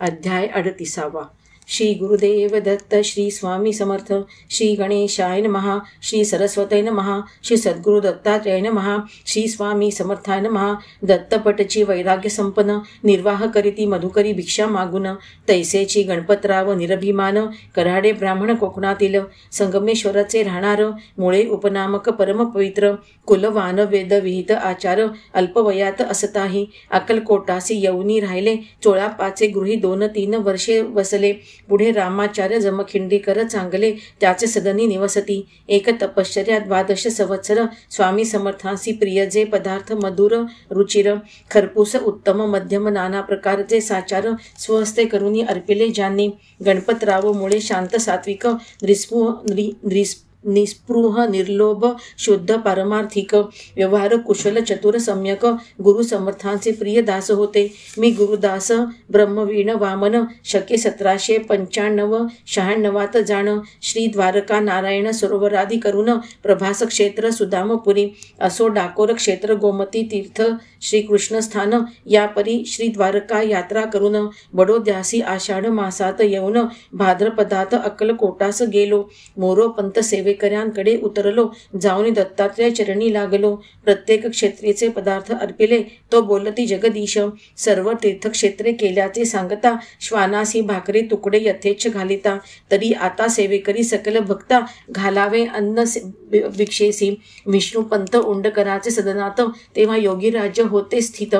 अध्याय 38. श्री गुरुदेव दत्त. श्री स्वामी समर्थ. श्री गणेशाय नमः. श्री सरस्वती नमः. श्री सद्गुरु दत्तात्रेय नमः. श्री स्वामी समर्थाय नमः. दत्तपटची वैराग्य संपन्न, निर्वाह करीती मधुकरी भिक्षा मागून, तैसेची गणपतराव निरभिमान, कराडे ब्राह्मण कोकणातील, संगमेश्वराचे राहणार, मुळे उपनामक परम पवित्र, कुलवान वेद विहित आचार, अल्पवयात असताही अक्कलकोटासी येऊनी राहिले, चोळापाचे गृही 2-3 वर्षे वसले. पुढे रामाचार्य जमखिंडीकर चांगले, त्याचे सदनी निवसती. एक तपश्चर्या 12 संवत्सर, स्वामी समर्थांसी प्रिय जे पदार्थ मधुर रुचिर, खरपूस उत्तम मध्यम नाना प्रकारचे साचार स्वहस्ते करुनी अर्पिले ज्यांनी. गणपतराव मुळे शांत सात्विक, निस्पृह निर्लोभ शुद्ध पारमार्थिक, व्यवहार कुशल चतुर सम्यक, गुरु समर्थांचे प्रिय दास होते. मी गुरुदास ब्रह्मवीण वामन, शके 1795 जाण, श्री द्वारका नारायण सरोवरादी करून, प्रभास क्षेत्र सुदामपुरी, असो डाकोर क्षेत्र गोमती तीर्थ श्रीकृष्ण स्थान, यापरी श्री द्वारका यात्रा करून, बडोद्यासी आषाढ मासात येऊन, भाद्रपदात अक्कलकोटास गेलो. मोरोपंत सेवेकऱ्यांकडे उतरलो, जाऊन दत्तात्रय चरणी लागलो. प्रत्येक क्षेत्रीचे पदार्थ अर्पिले, तो बोलती जगदीश. सर्व तीर्थक्षेत्रे केल्याचे सांगता, श्वानासी भाकरी तुकडे यथेच्छ घालिता. तरी आता सेवेकरी सकल भक्ता, घालावे अन्न भिक्षेसी. विष्णुपंत उंडकराचे सदनात, तेव्हा योगी राज्य होते स्थित.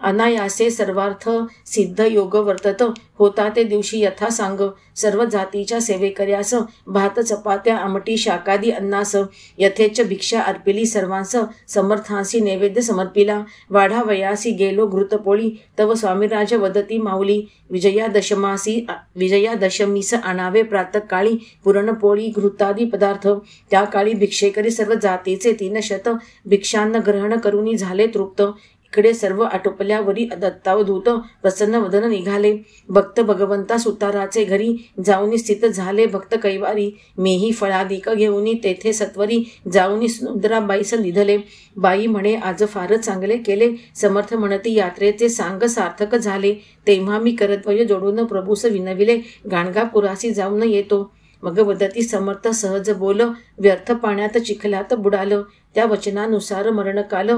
अनायासे सर्वार्थ सिद्ध योग वर्तत, होता ते दिवशी यथा सांग. सर्व जातीच्या सेवेकऱ्यास, भात चपात्या आमटी शाकादी अन्नास, यथेच्छ भिक्षा अर्पिली सर्वांस. समर्थांसी नैवेद्य समर्पिला, वाढावयासी गेलो घृतपोळी. तव स्वामीराज वदती माऊली, विजयादशमीस आणावे प्रातःकाळी, पुरणपोळी घृतादी पदार्थ. त्या काळी भिक्षेकरी सर्व जातीचे 300 भिक्षान्न ग्रहण करूनी झाले तृप्त. इकडे सर्व आटोपल्यावरी दत्तावधूत प्रसन्न वदन निघाले. भक्त भगवंता सुताराचे घरी जाऊनी स्थित झाले भक्त कैवारी. मीही फळादिक घेऊनी तेथे सत्वरी जाऊनी सुंदराबाईस निधले. बाई म्हणे, आज फारच चांगले केले. समर्थ म्हणती, यात्रेचे सांग सार्थक झाले. तेव्हा मी करद्वय जोडून प्रभूस विनविले, गाणगापुरासी जाऊन येतो. मग वदती समर्थ सहज बोल, व्यर्थ पाण्यात चिखलात बुडालं. त्या वचनानुसार मरणकाल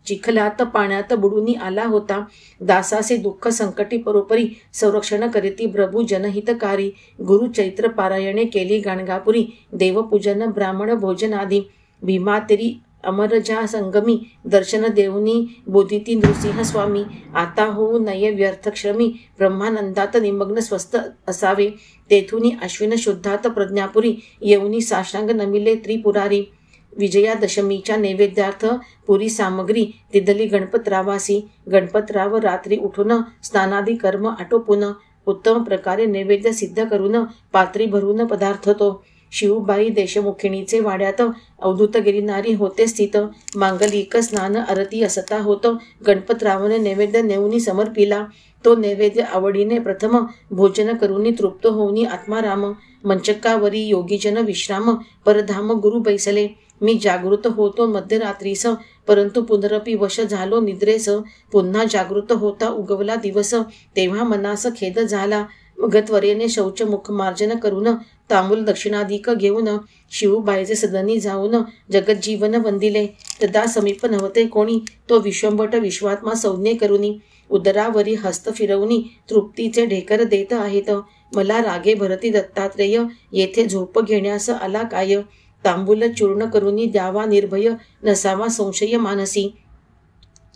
चिखलात पाण्यात बुडूनी आला होता. दासासे दुःख संकटी परोपरी, संरक्षण करीती प्रभू जनहितकारी. गुरु चैत्र पारायणे केली गाणगापुरी, देवपूजन ब्राह्मण भोजनादी. भीमातिरी अमरजा संगमी, दर्शन देऊनी बोधिती नृसिंह स्वामी. आता होऊ नये व्यर्थश्रमी, ब्रह्मानंदात निमग्न स्वस्थ असावे. तेथुनी अश्विन शुद्धात प्रज्ञापुरी, येऊनी साष्टांग नमिले त्रिपुरारी. विजयादशमीच्या नैवेद्यार्थ पुरी सामग्री तिथली गणपतरावासी. गणपतराव रात्री उठून स्नानादी कर्म आटोपून, उत्तम प्रकारे नैवेद्य सिद्ध करून, पात्री भरून पदार्थ तो. शिवबाई देशमुखिणीचे वाड्यात अवधूत गिरिनारी होते स्थित. मांगलिक स्नान आरती असता होत. गणपतरावने नैवेद्य नेऊनी समर्पिला. तो नैवेद्य आवडीने प्रथम भोजन करूनी तृप्त होऊनी आत्माराम. मंचकावरी योगीजन विश्राम, परधाम गुरु बैसले. मी जागृत होतो मध्यरात्रीस, परंतु पुनरपी वश झालो निद्रेस. पुन्हा जागृत होता उगवला दिवस, तेव्हा मनास खेद झाला. मग त्वरेने शौच मुखमार्जन करून, तांबूल दक्षिणाधिक घेऊन, शिवबाईचे सदनी जाऊन जगज्जीवन वंदिले. तदा समीप नव्हते कोणी, तो विश्वंभट विश्वात्मा संज्ञे करुनी. उदरावरी हस्त फिरवूनी तृप्तीचे ढेकर देत आहेत. मला रागे भरती दत्तात्रेय, येथे झोप घेण्यास आला काय. तांबूल चूर्ण करुनी द्यावा निर्भय, नसावा संशय मानसी.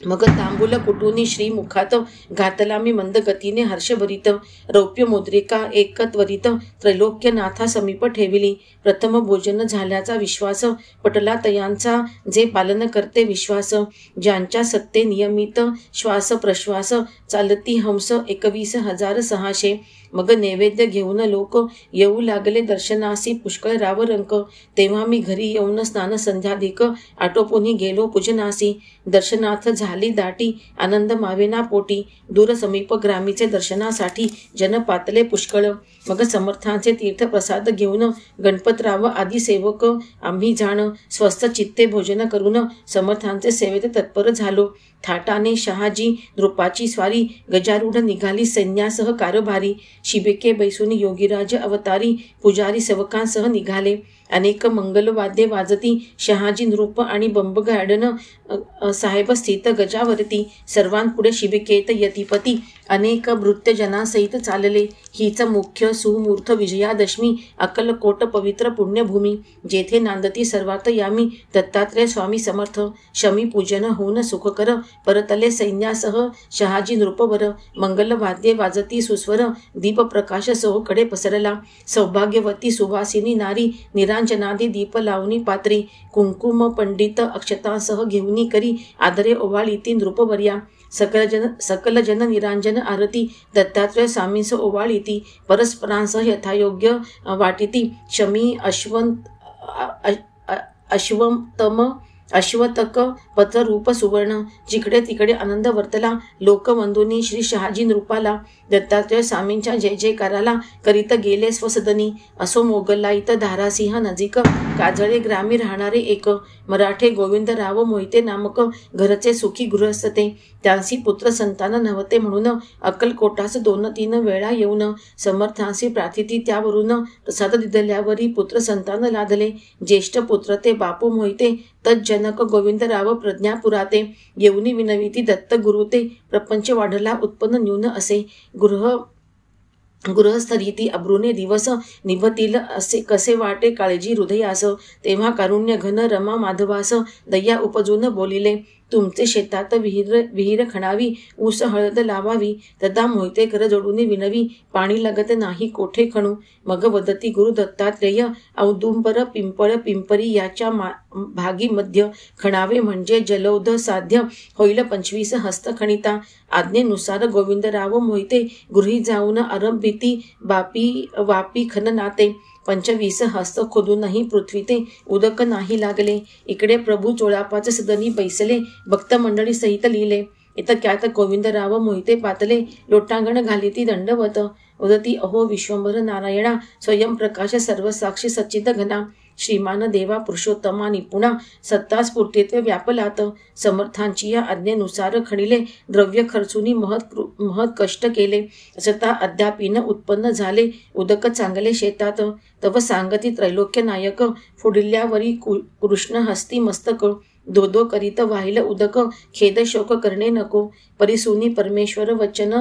मग तांबूल कुटुनी श्रीमुखात घातला मी मंद गतीने हर्षभरित. रौप्य मुद्रिका एक त्वरित त्रैलोक्यनाथा समीप ठेविली. प्रथम भोजन झाल्याचा विश्वास, पटला तयांचा जे पालन करते विश्वास. ज्यांच्या सत्ते नियमित श्वास प्रश्वास, चालती हंस 21,600. मग नैवेद्य घेऊन लोक येऊ लागले दर्शनासी पुष्कळ राव रंक. तेव्हा मी घरी येऊन स्नान संध्याधिक आटोपूनी गेलो पूजनासी. दर्शनार्थ झाली दाटी, आनंद मावेना पोटी. दूर समीप ग्रामीचे दर्शनासाठी जन पातले पुष्कळ. मग समर्थांचे तीर्थ प्रसाद घेऊन गणपतराव आदी सेवक आम्ही जाण, स्वस्थ चित्ते भोजन करून समर्थांचे सेवेत तत्पर झालो. थाटाने शहाजी नृपाची स्वारी, गजारूढ निघाली सैन्यासह कारभारी. शिबिके बैसुनी योगीराज अवतारी, पुजारी सेवकांसह निघाले. अनेक मंगलवाद्ये वाजती, शहाजी नृप आणि बंबगाडन साहेब स्थित गजावरती. सर्वांपुढे शिबिकेत यतिपती, अनेक भृत्यजनासहित चालले. हीच मुख्य सुमूर्त विजयादशमी, अक्कलकोट पवित्र पुण्यभूमी. जेथे नांदती सर्वात यामी, दत्तात्रय स्वामी समर्थ. शमी पूजन होऊन सुखकर, परतले सैन्यासह शहाजी नृपवर. मंगलवाद्ये वाजती सुस्वर, दीप प्रकाश सोहकडे पसरला. सौभाग्यवती सुवासिनी नारी, निरांजनादी दीप लावणी पात्री. कुंकुम पंडित अक्षतांसह घेऊनी करी, आदरे ओवाळीती नृपवर्या. सकल जन निरांजन आरती, दत्तात्रय स्वामींस ओवाळीती. परस्परांसह यथायोग्य वाटिती. शमी अश्वतक पत्ररूप सुवर्ण. जिकडे तिकडे आनंद वर्तला. लोकवंदुनी श्री शहाजी नृपाला. दत्तात्रय स्वामींच्या जय जयकाराला करीत गेले स्वसदनी. असो मोगलाईत धारासिंह नजीक, काजळे ग्रामी राहणारे एक. मराठे गोविंदराव मोहिते नामक, घरचे सुखी गृहस्थ ते. त्यांसी पुत्र संतान नव्हते म्हणून, अक्कलकोटास 2-3 वेळा येऊन. समर्थांसी प्रार्थिती त्यावरून, प्रसाद दिदल्यावरी पुत्र संतान लादले. ज्येष्ठ पुत्र ते बापू मोहिते, तज्जनक गोविंदराव प्रज्ञापुराते. येऊनी विनविती दत्त गुरु ते, प्रपंच वाढला उत्पन्न न्यून असे. गृहस्थरीती अब्रुने दिवस, निभतील असे कसे वाटे काळजी हृदयास. तेव्हा कारुण्य घन रमा माधवास, दया उपजून बोलिले. तुमचे शेतात विहीर खणावी, ऊस हळद लावावी. तदा मोहिते कर जोडून विनवी, पाणी लागत नाही कोठे खणू. मग वदती गुरु दत्तात्रेय, औदुंबर पिंपळ पिंपरी याच्या भागी मध्य. खणावे म्हणजे जलौध साध्य, होईल 25 हस्त खणिता. आज्ञेनुसार गोविंदराव मोहिते, गृही जाऊन आरंभिती वापी खननाते. 25 हस्त खोदूनही पृथ्वी ते उदक नाही लागले. इकडे प्रभू चोळापाच सदनी बैसले, भक्त मंडळी सहित लिहिले. इतक्यात गोविंदराव मोहिते पातले, लोटांगण घालिती दंडवत. उदती अहो विश्वंभर नारायणा, स्वयंप्रकाश सर्वसाक्षी सच्चिद घना. श्रीमान देवा पुरुषोत्तमा निपुणा, सत्ता स्फूर्तित्व व्यापलात. समर्थांची या आज्ञेनुसार खणिले, द्रव्य खर्चुनी महत कष्ट केले. असता अद्यापीन उत्पन्न झाले, उदक चांगले शेतात. तव सांगती त्रैलोक्य नायक, फुडिल्यावरी कृष्ण हस्ती मस्तक. दो करीत वाहिल उदक, खेद शोक करणे नको. परिसुनी परमेश्वर वचन,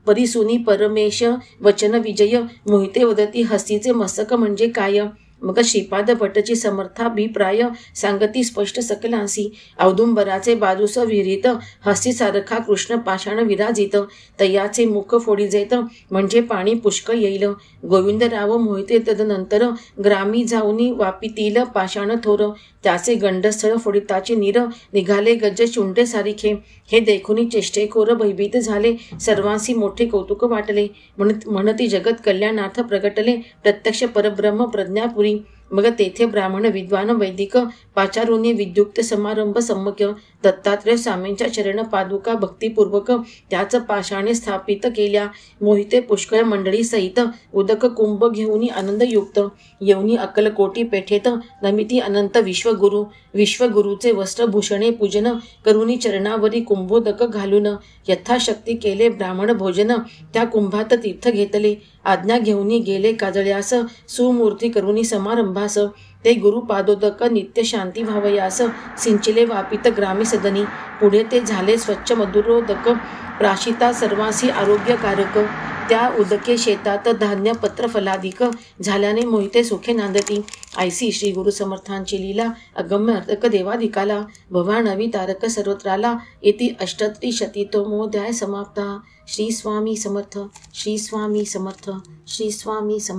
परिसुनी परमेश वचन विजय. मोहिते वदती हस्तीचे मस्तक म्हणजे काय. मग श्रीपाद भट्टची समर्थाभिप्राय, सांगती स्पष्ट सकलांसी. औदुंबराचे बाजूस विहिरीत, हस्तीसारखा कृष्ण पाषाण विराजित. तयाचे मुख फोडीजेत, म्हणजे पाणी पुष्कळ येईल. गोविंदराव मोहिते तदनंतर ग्रामी जाऊनी वापितील पाषाण थोर. त्याचे गंडस्थळ फोडिताचे नीर, निघाले गज चुंडे सारिखे. हे देखुनी चेष्टेखोर भयभीत झाले, सर्वांसी मोठे कौतुक वाटले. म्हणती जगत कल्याणार्थ प्रगटले, प्रत्यक्ष परब्रह्म प्रज्ञापुरी. मग तेथे ब्राह्मण विद्वान वैदिक, पाचारुनी विद्युक्त समारंभ सम्मुख्य. दत्तात्रय स्वामींच्या चरण पादुका भक्तिपूर्वक त्याच पाषाणे स्थापित केल्या. मोहिते पुष्कळ मंडळी सहित उदक कुंभ घेऊनी आनंदयुक्त. येऊनी अक्कलकोटी पेठेत नमिती अनंत विश्वगुरु. विश्वगुरूचे वस्त्रभूषणे पूजन, करुनी चरणावरी कुंभोदक घालून. यथाशक्ती केले ब्राह्मण भोजन, त्या कुंभात तीर्थ घेतले. आज्ञा घेऊनी गेले काजळ्यास, सुमूर्ती करुनी समारंभास. ते गुरुपादोदक नित्य शांती भावयास, सिंचिले वापित ग्रामी सदनी. पुढे ते झाले स्वच्छ मधुरोदक, प्राशिता सर्वांसी आरोग्यकारक. त्या उदके शेतात धान्य पत्र फलाधिक, झाल्याने मोहिते सुखे नांदती. ऐसी श्री गुरु समर्थांची लीला, अगम्य अर्धक देवाधिकाला. भवानवी तारक सर्वत्राला, इति 38-शतीतमोऽध्याय समाप्ता. श्री स्वामी समर्थ, श्री स्वामी समर्थ, श्री स्वामी समर्थ.